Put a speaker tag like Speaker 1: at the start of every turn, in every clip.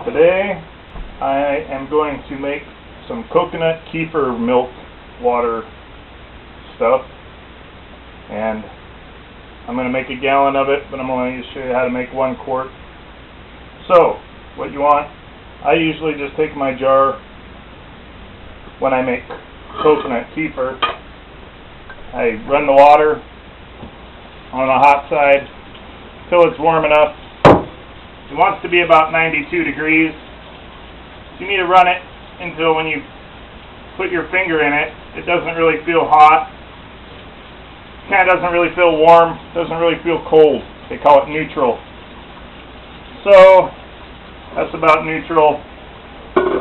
Speaker 1: Today I am going to make some coconut kefir milk water stuff, and I'm going to make a gallon of it, but I'm going to show you how to make 1 quart. So what you want, I usually just take my jar when I make coconut kefir. I run the water on the hot side till it's warm enough. It wants to be about 92 degrees. You need to run it until when you put your finger in it, it doesn't really feel hot. Kind of doesn't really feel warm, doesn't really feel cold. They call it neutral. So that's about neutral.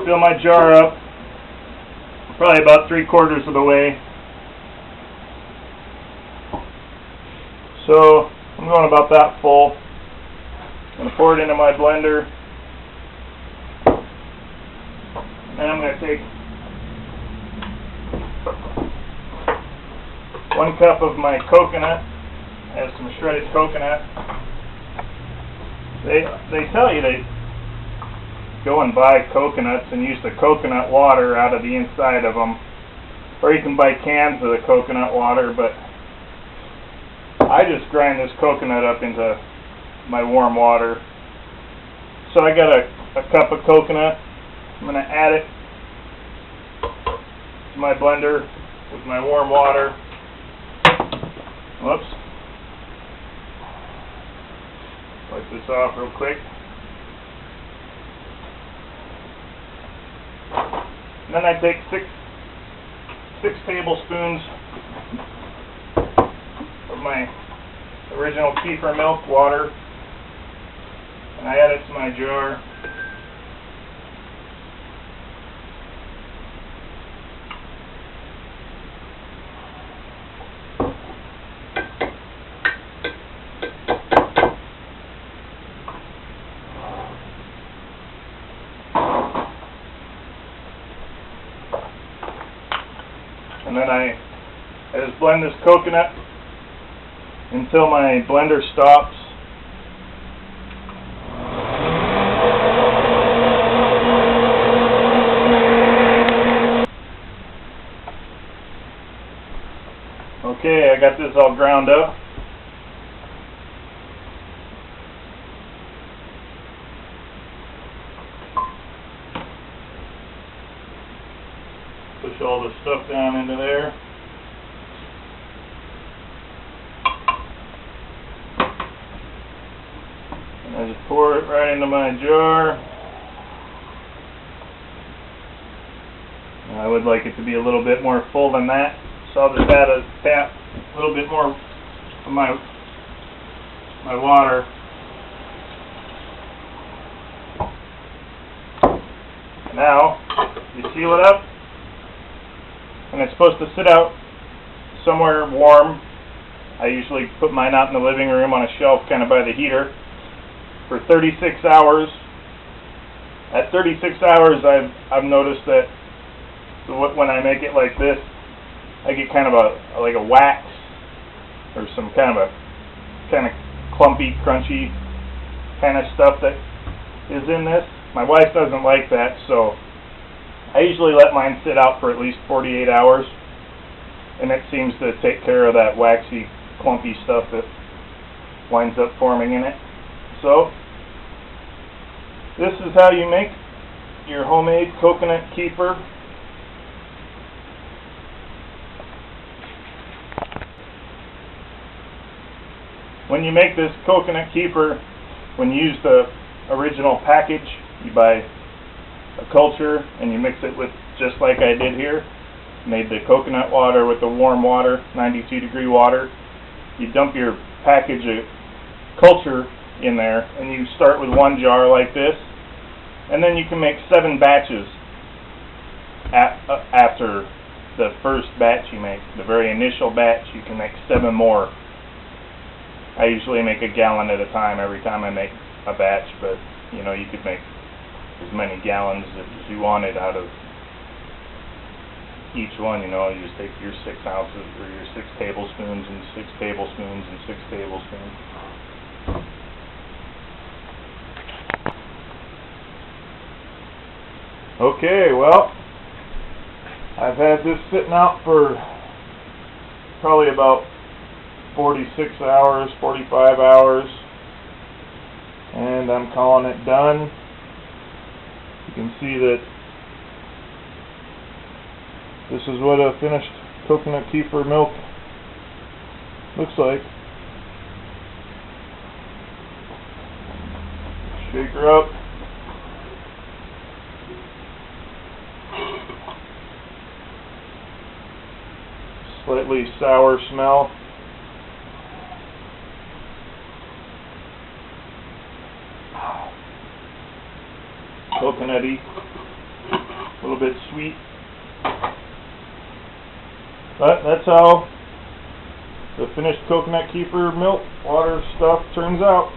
Speaker 1: Fill my jar up, probably about 3/4 of the way. So I'm going about that full. I'm going to pour it into my blender, and I'm going to take 1 cup of my coconut. I have some shredded coconut. They tell you to go and buy coconuts and use the coconut water out of the inside of them, or you can buy cans of the coconut water, but I just grind this coconut up into my warm water. So I got a cup of coconut. I'm going to add it to my blender with my warm water. Whoops. Wipe this off real quick. And then I take six tablespoons of my original Keifir milk water, and I add it to my jar. And then I just blend this coconut until my blender stops. Okay, I got this all ground up. Push all the stuff down into there. And I just pour it right into my jar. I would like it to be a little bit more full than that, so I'll just add a little bit more of my water. Now you seal it up, and it's supposed to sit out somewhere warm. I usually put mine out in the living room on a shelf kind of by the heater for 36 hours. At 36 hours I've noticed that when I make it like this, I get kind of like a wax or some kind of clumpy, crunchy kind of stuff that is in this. My wife doesn't like that, so I usually let mine sit out for at least 48 hours, and it seems to take care of that waxy, clumpy stuff that winds up forming in it. So this is how you make your homemade coconut kefir. When you make this coconut kefir, when you use the original package, you buy a culture and you mix it with, just like I did here, made the coconut water with the warm water, 92 degree water. You dump your package of culture in there, and you start with 1 jar like this, and then you can make 7 batches after the first batch you make. The very initial batch, you can make 7 more. I usually make a gallon at a time every time I make a batch, but you know, you could make as many gallons as you wanted out of each one. You know, you just take your 6 ounces or your 6 tablespoons and 6 tablespoons and 6 tablespoons. Okay, well, I've had this sitting out for probably about 46 hours, 45 hours, and I'm calling it done. You can see that this is what a finished coconut kefir milk looks like. Shake her up. Slightly sour smell. Coconutty. A little bit sweet. But that's how the finished coconut kefir milk water stuff turns out.